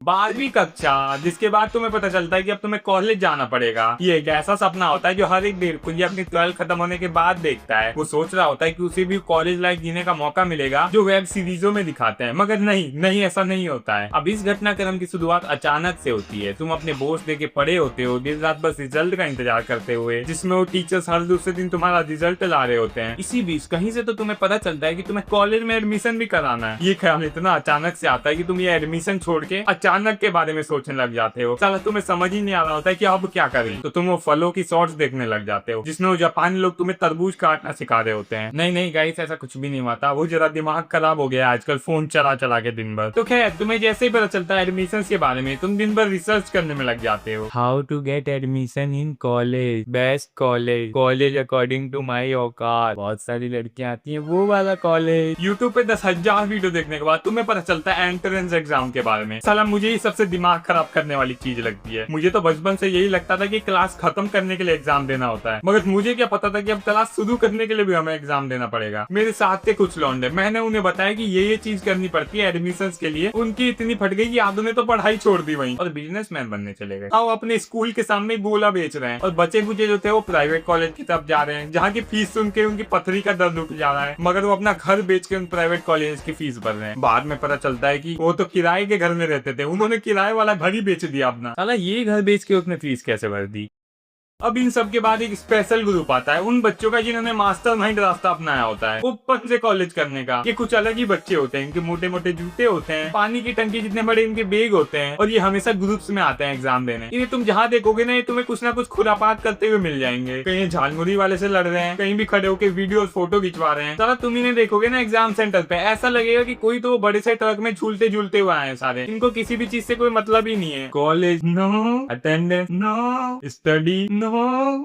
12वीं कक्षा, जिसके बाद तुम्हें पता चलता है कि अब तुम्हें कॉलेज जाना पड़ेगा। ये एक ऐसा सपना होता है जो हर एक बिल्कुल ये अपनी 12th खत्म होने के बाद देखता है। वो सोच रहा होता है कि उसे भी कॉलेज लाइफ जीने का मौका मिलेगा जो वेब सीरीजों में दिखाते हैं, मगर नहीं ऐसा नहीं होता है। अब इस घटनाक्रम की शुरुआत अचानक से होती है। तुम अपने बोर्ड देके पढ़े होते हो दिन रात बस रिजल्ट का इंतजार करते हुए, जिसमें वो टीचर्स हर दूसरे दिन तुम्हारा रिजल्ट ला रहे होते हैं। इसी बीच कहीं से तो तुम्हें पता चलता है कि तुम्हें कॉलेज में एडमिशन भी कराना है। ये ख्याल इतना अचानक से आता है कि तुम ये एडमिशन छोड़ के अचानक के बारे में सोचने लग जाते हो। साला तुम्हें समझ ही नहीं आ रहा होता है कि अब क्या करें, तो तुम वो फलों की शॉर्ट्स देखने लग जाते हो जिसमें वो जापानी लोग तुम्हें तरबूज काटना सिखा रहे होते हैं। नहीं गाइस, ऐसा कुछ भी नहीं हुआ था। वो जरा दिमाग खराब हो गया आजकल फोन चला चला के दिन भर। तो खैर, तुम्हें जैसे ही पता चलता है एडमिशन के बारे में, तुम दिन भर रिसर्च करने में लग जाते हो। How to get admission in college, best college according to my औकात, बहुत सारी लड़कियां आती है वो वाला कॉलेज। यूट्यूब पे 10,000 वीडियो देखने के बाद तुम्हें पता चलता है एंट्रेंस एग्जाम के बारे में। साला मुझे ही सबसे दिमाग खराब करने वाली चीज लगती है। मुझे तो बचपन से यही लगता था कि क्लास खत्म करने के लिए एग्जाम देना होता है, मगर मुझे क्या पता था कि अब क्लास शुरू करने के लिए भी हमें एग्जाम देना पड़ेगा। मेरे साथ के कुछ लौंडे, मैंने उन्हें बताया कि ये चीज करनी पड़ती है एडमिशन के लिए। उनकी इतनी फट गई कि आधों ने तो पढ़ाई छोड़ दी वहीं और बिजनेसमैन बनने चले गए। वो अपने स्कूल के सामने गोला बेच रहे हैं और बचे कुचे जो थे वो प्राइवेट कॉलेज की तरफ जा रहे हैं, जहाँ की फीस सुन के उनकी पथरी का दर्द उठ जा रहा है, मगर वो अपना घर बेच के उन प्राइवेट कॉलेज की फीस भर रहे हैं। बाद में पता चलता है कि वो तो किराए के घर में रहते थे, उन्होंने किराए वाला घर ही बेच दिया अपना। साला ये घर बेच के उसने फीस कैसे भर दी। अब इन सब के बाद एक स्पेशल ग्रुप आता है उन बच्चों का जिन्होंने मास्टरमाइंड रास्ता अपनाया होता है ओपन से कॉलेज करने का। ये कुछ अलग ही बच्चे होते हैं, इनके मोटे मोटे जूते होते हैं, पानी की टंकी जितने बड़े इनके बैग होते हैं, और ये हमेशा ग्रुप्स में आते हैं एग्जाम देने। इन्हें तुम जहाँ देखोगे ना, ये तुम्हें कुछ ना कुछ खुरापात करते हुए मिल जाएंगे। कहीं झालमुरी वाले से लड़ रहे हैं, कहीं भी खड़े होकर वीडियो फोटो खिंचवा रहे हैं। सारा तुम इन्हें देखोगे ना एग्जाम सेंटर पे, ऐसा लगेगा कि कोई तो बड़े से ट्रक में झूलते झूलते हुए आए सारे। इनको किसी भी चीज से कोई मतलब ही नहीं है। College no, attendance no, study no,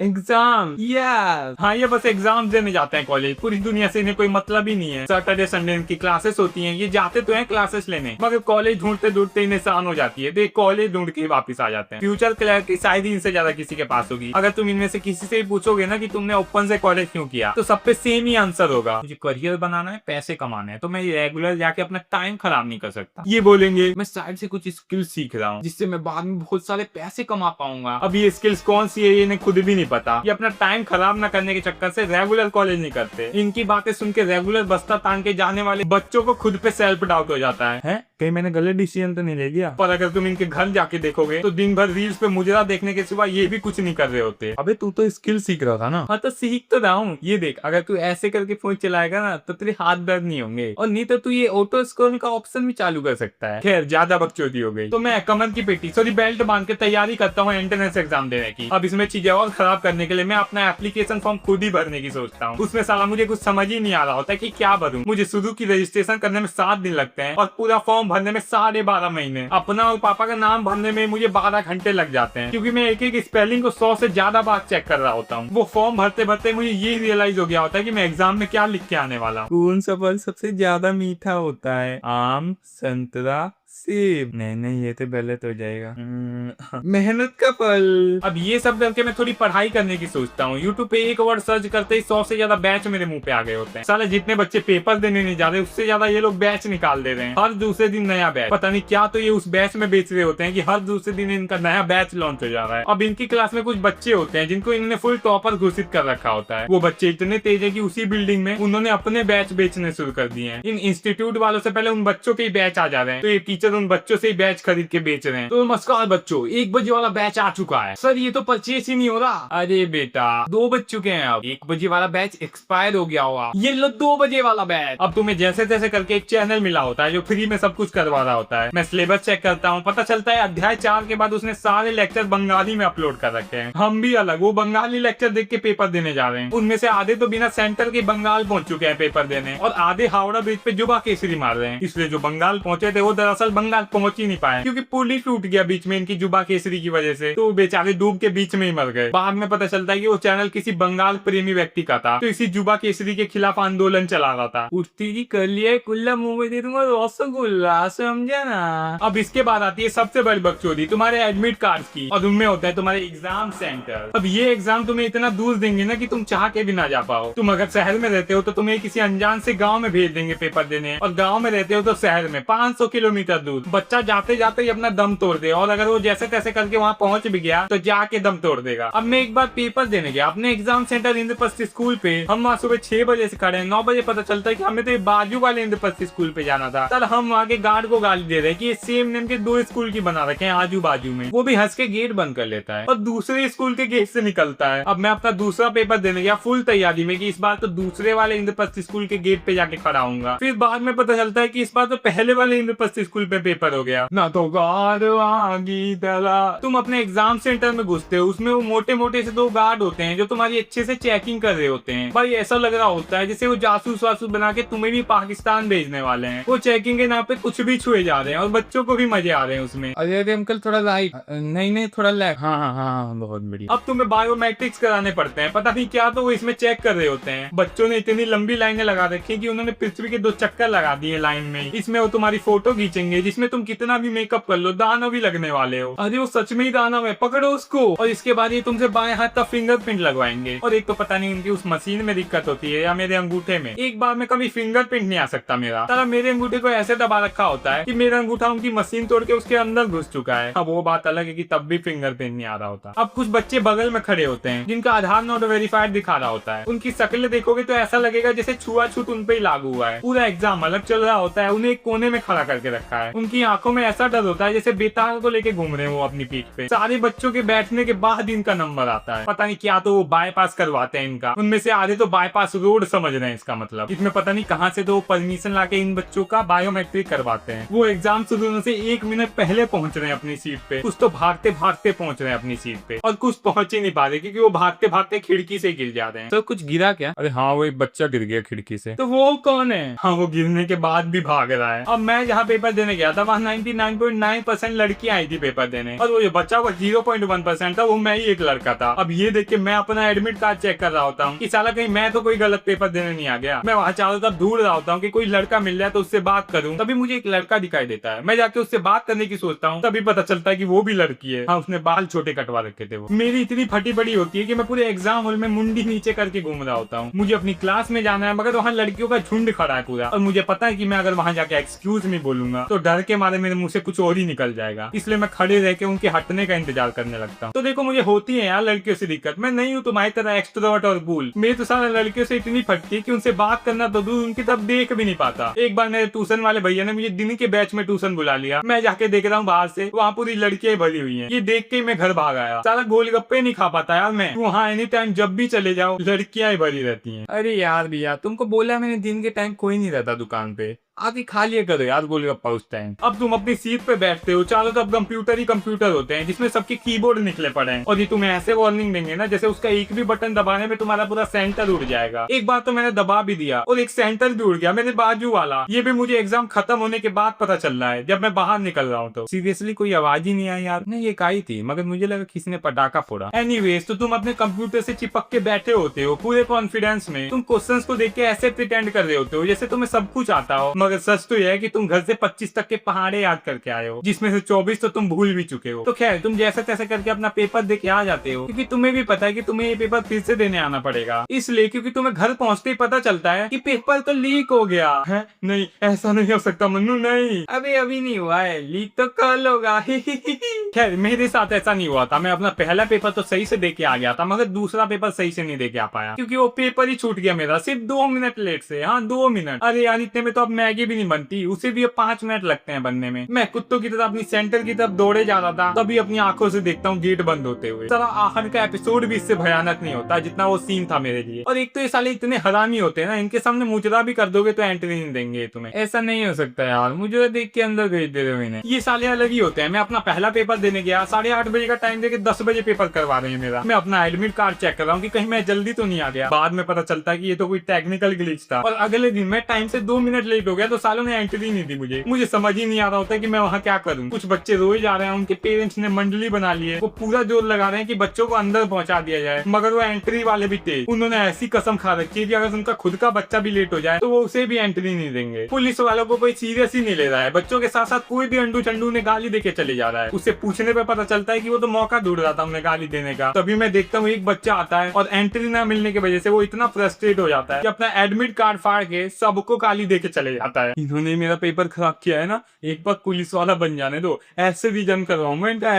exam yes. हाँ, ये बस एग्जाम देने जाते हैं कॉलेज। पूरी दुनिया से इन्हें कोई मतलब ही नहीं है। सैटरडे संडे इनकी क्लासेस होती हैं, ये जाते तो हैं क्लासेस लेने, मगर कॉलेज ढूंढते ढूंढते इन्हें शान हो जाती है, तो कॉलेज ढूंढ के वापस आ जाते हैं। फ्यूचर क्लैरिटी शायद ही इनसे ज्यादा किसी के पास होगी। अगर तुम इनमें से किसी से पूछोगे ना कि तुमने ओपन से कॉलेज क्यों किया, तो सब पे सेम ही आंसर होगा, मुझे करियर बनाना है, पैसे कमाने हैं, तो मैं रेगुलर जाके अपना टाइम खराब नहीं कर सकता। ये बोलेंगे मैं साइड से कुछ स्किल सीख रहा हूँ जिससे मैं बाद में बहुत सारे पैसे कमा पाऊंगा। अब ये स्किल्स कौन सी है ये इन्हें खुद भी नहीं पता। ये अपना टाइम खराब ना करने के चक्कर से रेगुलर कॉलेज नहीं करते। इनकी बातें सुन के रेगुलर बस्ता तान के जाने वाले बच्चों को खुद पे सेल्फ डाउट हो जाता है? कहीं मैंने गलत डिसीजन तो नहीं ले लिया। पर अगर तुम इनके घर जाके देखोगे तो दिन भर रील्स पे मुजरा देखने के सिवा ये भी कुछ नहीं कर रहे होते। अबे तू तो स्किल सीख रहा था ना। हाँ, तो सीख तो रहा हूँ। ये देख, अगर तू ऐसे करके फोन चलाएगा ना तो तेरे हाथ दर्द नहीं होंगे, और नहीं तो तू ये ऑटो स्क्रॉल का ऑप्शन भी चालू कर सकता है। खैर, ज्यादा बकचोदी हो गई, तो मैं कमर की पेटी सॉरी बेल्ट बांध के तैयारी करता हूँ एंट्रेंस एग्जाम देने की। अब इसमें चीजें और खराब करने के लिए मैं अपना एप्लीकेशन फॉर्म खुद ही भरने की सोचता हूँ। उसमें साला मुझे कुछ समझ ही नहीं आ रहा होता कि क्या भरूं। मुझे शुरू की रजिस्ट्रेशन करने में 7 दिन लगते हैं और पूरा फॉर्म भरने में 12.5 महीने। अपना और पापा का नाम भरने में मुझे 12 घंटे लग जाते हैं, क्योंकि मैं एक एक स्पेलिंग को 100 से ज्यादा बार चेक कर रहा होता हूँ। वो फॉर्म भरते भरते मुझे ये रियलाइज हो गया होता है कि मैं एग्जाम में क्या लिख के आने वाला हूँ। कौन सा फल सबसे ज्यादा मीठा होता है? आम, संतरा, सेब। नहीं, ये तो गलत हो जाएगा। मेहनत का फल। अब ये सब करके मैं थोड़ी पढ़ाई करने की सोचता हूँ। यूट्यूब पे एक वर्ड सर्च करते ही 100 से ज्यादा बैच मेरे मुंह पे आ गए होते हैं। साले जितने बच्चे पेपर देने नहीं जा रहे उससे ज्यादा ये लोग बैच निकाल दे रहे हैं। हर दूसरे दिन नया बैच, पता नहीं क्या तो ये उस बैच में बेच रहे होते हैं कि हर दूसरे दिन इनका नया बैच लॉन्च हो जा रहा है। अब इनकी क्लास में कुछ बच्चे होते हैं जिनको इन्होंने फुल टॉपर घोषित कर रखा होता है। वो बच्चे इतने तेज है कि उसी बिल्डिंग में उन्होंने अपने बैच बेचने शुरू कर दिए हैं। इन इंस्टीट्यूट वालों से पहले उन बच्चों के ही बैच आ जा रहे हैं, तो ये टीचर उन बच्चों से बैच खरीद के बेच रहे हैं। तो नमस्कार बच्चों, 1 बजे वाला बैच आ चुका है। सर ये तो परचेस ही नहीं हो रहा। अरे बेटा, 2 बज चुके हैं, अब 1 बजे वाला बैच एक्सपायर हो गया होगा। ये लो 2 बजे वाला बैच। अब तुम्हें जैसे तैसे करके एक चैनल मिला होता है जो फ्री में सब कुछ करवा रहा होता है। मैं सिलेबस चेक करता हूँ, पता चलता है अध्याय 4 के बाद उसने सारे लेक्चर बंगाली में अपलोड कर रखे हैं। हम भी अलग वो बंगाली लेक्चर देख के पेपर देने जा रहे हैं। उनमें से आधे तो बिना सेंटर के बंगाल पहुंच चुके हैं पेपर देने, और आधे हावड़ा ब्रिज पे जुबा केसरी मार रहे हैं। इसलिए जो बंगाल पहुंचे थे वो दरअसल बंगाल पहुंच ही नहीं पाए, क्योंकि पुल ही टूट गया बीच में इनकी जुबा केसरी की वजह से। तो बेचारे डूब के बीच में ही मर गए। बाद में पता चलता है कि वो चैनल किसी बंगाल प्रेमी व्यक्ति का था, तो इसी जुबा केसरी के खिलाफ आंदोलन चला रहा था। उठती जी कर लिया कुल्ला मुंह में दे दूंगा रसगुल्ला, समझा ना। अब इसके बाद आती है सबसे बड़ी बकचोदी, तुम्हारे एडमिट कार्ड की, और उनमें होता है तुम्हारे एग्जाम सेंटर। अब ये एग्जाम तुम्हें इतना दूर देंगे ना कि तुम चाह के भी ना जा पाओ। तुम अगर शहर में रहते हो तो तुम्हें किसी अनजान से गाँव में भेज देंगे पेपर देने, और गाँव में रहते हो तो शहर में 500 किलोमीटर दूर, बच्चा जाते जाते ही अपना दम तोड़ दे, और अगर वो जैसे तैसे करके वहाँ पहुंच भी गया तो जाके दम तोड़ देगा। अब मैं एक बार पेपर देने गया अपने एग्जाम सेंटर इंद्रप्रस्थ स्कूल पे। हम वहाँ सुबह 6 बजे से खड़े हैं, 9 बजे पता चलता है कि हमें तो ये बाजू वाले इंद्रप्रस्थ स्कूल पे जाना था। सर हम वहाँ के गार्ड को गाली दे रहे हैं कि ये सेम नेम के 2 स्कूल की बना रखे हैं आजू बाजू में। वो भी हंस के गेट बंद कर लेता है और दूसरे स्कूल के गेट से निकलता है। अब मैं अपना दूसरा पेपर देने गया फुल तैयारी में कि इस बार तो दूसरे वाले इंद्रप्रस्थ स्कूल के गेट पे जाके खड़ा हूँगा। फिर बाद में पता चलता है कि इस बार तो पहले वाले इंद्रप्रस्थ स्कूल पे पेपर हो गया ना। तो गार्ड आगी तरह तुम अपने एग्जाम सेंटर में घुसते हो, उसमें वो मोटे मोटे से 2 गार्ड होते हैं जो तुम्हारी अच्छे से चेकिंग कर रहे होते हैं। भाई ऐसा लग रहा होता है जैसे वो जासूस वासूस बना के तुम्हें भी पाकिस्तान भेजने वाले हैं। वो चेकिंग के नाम पे कुछ भी छुए जा रहे हैं और बच्चों को भी मजे आ रहे हैं उसमें। अरे अरे अंकल थोड़ा राइट, नहीं थोड़ा लेफ्ट। हाँ हाँ हाँ बहुत बढ़िया। अब तुम्हें बायोमेट्रिक्स कराने पड़ते हैं, पता नहीं क्या तो वो इसमें चेक कर रहे होते हैं। बच्चों ने इतनी लंबी लाइनें लगा रखी कि उन्होंने पृथ्वी के 2 चक्कर लगा दिए लाइन में। इसमें वो तुम्हारी फोटो खींचेंगे जिसमें तुम कितना भी मेकअप कर लो, दानव भी लगने वाले हो। अरे वो सच में ही दानव है, पकड़ो उसको। और इसके बाद ये तुमसे बाएं हाथ का फिंगरप्रिंट लगवाएंगे। और एक तो पता नहीं उनकी उस मशीन में दिक्कत होती है या मेरे अंगूठे में, एक बार में कभी फिंगरप्रिंट नहीं आ सकता मेरा। साला मेरे अंगूठे को ऐसे दबा रखा होता है कि मेरा अंगूठा उनकी मशीन तोड़ के उसके अंदर घुस चुका है। अब वो बात अलग है कि तब भी फिंगरप्रिंट नहीं आ रहा होता। अब कुछ बच्चे बगल में खड़े होते हैं जिनका आधार नॉट वेरीफाइड दिखा रहा होता है। उनकी शक्ल देखोगे तो ऐसा लगेगा जैसे छुआछूत उन पे ही लागू हुआ है। पूरा एग्जाम अलग चल रहा होता है, उन्हें एक कोने में खड़ा करके रखा है। उनकी आंखों में ऐसा डर होता है जैसे बेताल को लेके घूम रहे हैं वो अपनी पीठ पे। सारे बच्चों के बैठने के बाद इनका नंबर आता है। पता नहीं क्या तो वो बाईपास करवाते हैं इनका। उनमें से आधे तो बाईपास रोड समझ रहे हैं इसका मतलब। इसमें पता नहीं कहाँ से तो परमिशन लाके इन बच्चों का बायोमेट्रिक करवाते हैं। वो एग्जाम शुरू होने से 1 मिनट पहले पहुंच रहे हैं अपनी सीट पे। कुछ तो भागते भागते पहुंच रहे हैं अपनी सीट पे और कुछ पहुंच ही नहीं पा रहे क्योंकि वो भागते भागते खिड़की से गिर जाते हैं। तो कुछ गिरा क्या? अरे हाँ वो एक बच्चा गिर गया खिड़की से। तो वो कौन है? हाँ वो गिरने के बाद भी भाग रहा है। अब मैं जहाँ पेपर देने गया था वहाँ 99.9% लड़की आई थी पेपर देने, और वो जो बच्चा हुआ 0.1% था वो मैं ही एक लड़का था। अब ये देख के मैं अपना एडमिट कार्ड चेक कर रहा होता हूँ कि साला कहीं मैं तो कोई गलत पेपर देने नहीं आ गया। मैं वहाँ चारों तरफ ढूंढ रहा होता हूँ कि कोई लड़का मिल जाए तो उससे बात करूँ। तभी मुझे एक लड़का दिखाई देता है। मैं जाके उससे बात करने की सोचता हूँ, तभी पता चलता है कि वो भी लड़की है। हाँ उसने बाल छोटे कटवा रखे थे। वो मेरी इतनी फटी पड़ी होती है कि मैं पूरे एग्जाम हॉल में मुंडी नीचे करके घूम रहा होता हूँ। मुझे अपनी क्लास में जाना है मगर वहाँ लड़कियों का झुंड खड़ा है पूरा, और मुझे पता है कि मैं अगर वहाँ जाके एक्सक्यूज मी बोलूंगा तो डर के मारे मेरे मुंह से कुछ और ही निकल जाएगा। इसलिए मैं खड़े रह के उनके हटने का इंतजार करने लगता हूँ। तो देखो मुझे होती है यार लड़कियों से दिक्कत। मैं नहीं हूँ तुम्हारी तरह एक्सट्रोवर्ट और कूल। मेरी तो सारा लड़कियों से इतनी फटती है कि उनसे बात करना तो दूर उनकी तरफ देख भी नहीं पाता। एक बार मेरे ट्यूशन वाले भैया ने मुझे दिन के बैच में ट्यूशन बुला लिया। मैं जाके देख रहा हूँ बाहर से, वहाँ पूरी लड़कियां भरी हुई हैं। ये देख के मैं घर भाग आया। सारा गोलगप्पे नहीं खा पाता यार मैं। वहाँ एनी टाइम जब भी चले जाओ लड़कियां भरी रहती हैं। अरे यार भैया तुमको बोला मैंने दिन के टाइम कोई नहीं रहता दुकान पे, आके खा लिया करो यार गोलगप्पा उस टाइम। अब तुम अपनी सीट पे बैठते हो, चारों तरफ कंप्यूटर ही कंप्यूटर होते हैं जिसमें सबके कीबोर्ड निकले पड़े हैं, और ये तुम्हें ऐसे वार्निंग देंगे ना जैसे उसका एक भी बटन दबाने में तुम्हारा पूरा सेंटर उड़ जाएगा। एक बार तो मैंने दबा भी दिया और एक सेंटर भी उड़ गया मेरे बाजू वाला। ये भी मुझे एग्जाम खत्म होने के बाद पता चल रहा है जब मैं बाहर निकल रहा हूँ। तो सीरियसली कोई आवाज ही नहीं आई यार। नहीं एक आई थी मगर मुझे लगा किसी ने पटाखा फोड़ा। एनीवेज तो तुम अपने कंप्यूटर से चिपक के बैठे होते हो पूरे कॉन्फिडेंस में। तुम क्वेश्चंस को देख के ऐसे प्रिटेंड कर रहे होते हो जैसे तुम्हें सब कुछ आता हो, मगर सच तो यह है कि तुम घर से 25 तक के पहाड़े याद करके आए हो, जिसमें से 24 तो तुम भूल भी चुके हो। तो खैर तुम जैसे तैसे करके अपना पेपर दे के आ जाते हो, क्योंकि तुम्हें भी पता है कि तुम्हें ये पेपर फिर से देने आना पड़ेगा। इसलिए क्योंकि तुम्हें घर पहुंचते ही पता चलता है कि पेपर तो लीक हो गया है। नहीं ऐसा नहीं हो सकता मन्नू, नहीं अभी नहीं हुआ है, लीक तो कल होगा। खैर मेरे साथ ऐसा नहीं हुआ था। मैं अपना पहला पेपर तो सही से दे के आ गया था मगर दूसरा पेपर सही से नहीं दे के आ पाया क्योंकि वो पेपर ही छूट गया मेरा सिर्फ 2 मिनट लेट से। हाँ 2 मिनट। अरे यार इतने में तो अब मैगी भी नहीं बनती, उसे भी अब 5 मिनट लगते हैं बनने में। मैं कुत्तों की तरह अपनी सेंटर की तरफ दौड़े जा रहा था, तभी अपनी आंखों से देखता हूँ गेट बंद होते हुए। साला आखिर का एपिसोड भी इससे भयानक नहीं होता जितना वो सीन था मेरे लिए। और एक तो ये साले इतने हरामी होते हैं ना, इनके सामने मुजरा भी कर दोगे तो एंट्री नहीं देंगे तुम्हें। ऐसा नहीं हो सकता यार, मुझे देख के अंदर भेज दे रहे हो इन्हें। ये साले अलग ही होते हैं। मैं अपना पहला पेपर देने गया, 8:30 बजे का टाइम देके 10 बजे पेपर करवा रहे हैं मेरा। मैं अपना एडमिट कार्ड चेक कर रहा हूँ कि कहीं मैं जल्दी तो नहीं आ गया। बाद में पता चलता है कि ये तो कोई टेक्निकल ग्लिच था। और अगले दिन मैं टाइम से 2 मिनट लेट हो गया तो सालों ने एंट्री नहीं दी मुझे समझ ही नहीं आ रहा होता कि मैं वहाँ क्या करूँ। कुछ बच्चे रोए जा रहे हैं, उनके पेरेंट्स ने मंडली बना ली है, वो पूरा जोर लगा रहे हैं कि बच्चों को अंदर पहुंचा दिया जाए, मगर वो एंट्री वाले भी थे। उन्होंने ऐसी कसम खा रखी है कि अगर उनका खुद का बच्चा भी लेट हो जाए तो वो उसे भी एंट्री नहीं देंगे। पुलिस वालों को कोई सीरियस ही नहीं ले रहा है। बच्चों के साथ साथ कोई भी अंडू चंडू ने गाली देके चले जा रहा है। उससे पूछने पे पता चलता है कि वो तो मौका ढूंढ रहा था हमें गाली देने का। तभी मैं देखता हूँ एक बच्चा आता है और एंट्री ना मिलने की वजह से वो इतना फ्रस्ट्रेट हो जाता है कि अपना एडमिट कार्ड फाड़ के सबको गाली दे के चले जाता है। इन्होंने मेरा पेपर खराब किया है ना, एक बार पुलिस वाला बन जाने दो, ऐसे रिजाइन करवाऊंगा इनका,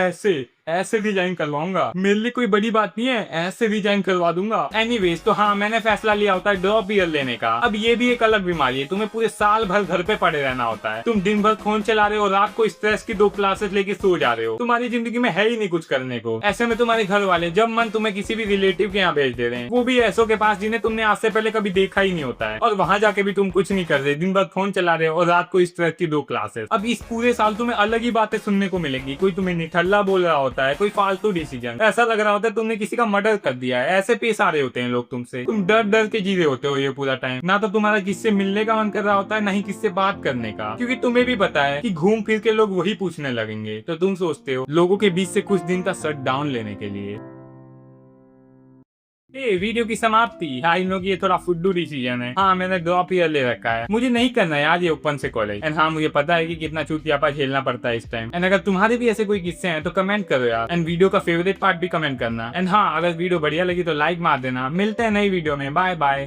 ऐसे डिजाइन करवाऊंगा। मेरे लिए कोई बड़ी बात नहीं है, ऐसे डिजाइन करवा दूंगा। एनीवेज, तो हाँ, मैंने फैसला लिया होता है ड्रॉप ईयर लेने का। अब ये भी एक अलग बीमारी है, तुम्हें पूरे साल भर घर पे पड़े रहना होता है। तुम दिन भर फोन चला रहे हो, रात को स्ट्रेस की 2 क्लासेस लेके सो जा रहे हो, तुम्हारी जिंदगी में है ही नहीं कुछ करने को। ऐसे में तुम्हारे घर वाले जब मन तुम्हें किसी भी रिलेटिव के यहाँ भेज दे रहे हैं, वो भी ऐसों के पास जिन्हें तुमने आज से पहले कभी देखा ही नहीं होता है, और वहां जाके भी तुम कुछ नहीं कर रहे, दिन भर फोन चला रहे हो और रात को स्ट्रेस की 2 क्लासेस। अब इस पूरे साल तुम्हें अलग ही बातें सुनने को मिलेंगी। कोई तुम्हें निठल्ला बोल रहा होता है, कोई फालतू डिसीजन, ऐसा लग रहा होता है तुमने किसी का मर्डर कर दिया है, ऐसे पेश आ रहे होते हैं लोग तुमसे। तुम डर डर के जी रहे होते हो ये पूरा टाइम। ना तो तुम्हारा किससे मिलने का मन कर रहा होता है, ना ही किससे बात करने का, क्योंकि तुम्हें भी पता है कि घूम फिर के लोग वही पूछने लगेंगे। तो तुम सोचते हो लोगों के बीच से कुछ दिन का शट डाउन लेने के लिए। वीडियो की समाप्ति। हाँ, इन लोग ये थोड़ा फुड्डू डिसीजन है। हाँ, मैंने ड्रॉप ईयर ले रखा है, मुझे नहीं करना यार ये ओपन से कॉलेज। एंड हाँ, मुझे पता है कि कितना चूतियापा झेलना पड़ता है इस टाइम। एंड अगर तुम्हारे भी ऐसे कोई किस्से हैं तो कमेंट करो यार। एंड वीडियो का फेवरेट पार्ट भी कमेंट करना। एंड हाँ, अगर वीडियो बढ़िया लगी तो लाइक मार देना। मिलते हैं नई वीडियो में, बाय बाय।